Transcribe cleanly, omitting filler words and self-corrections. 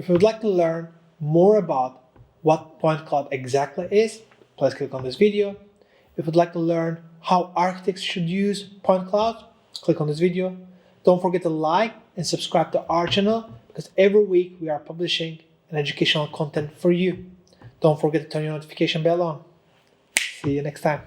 If you would like to learn more about what point cloud exactly is, please click on this video. If you'd like to learn how architects should use point cloud, click on this video. Don't forget to like and subscribe to our channel, because every week we are publishing an educational content for you. Don't forget to turn your notification bell on. See you next time.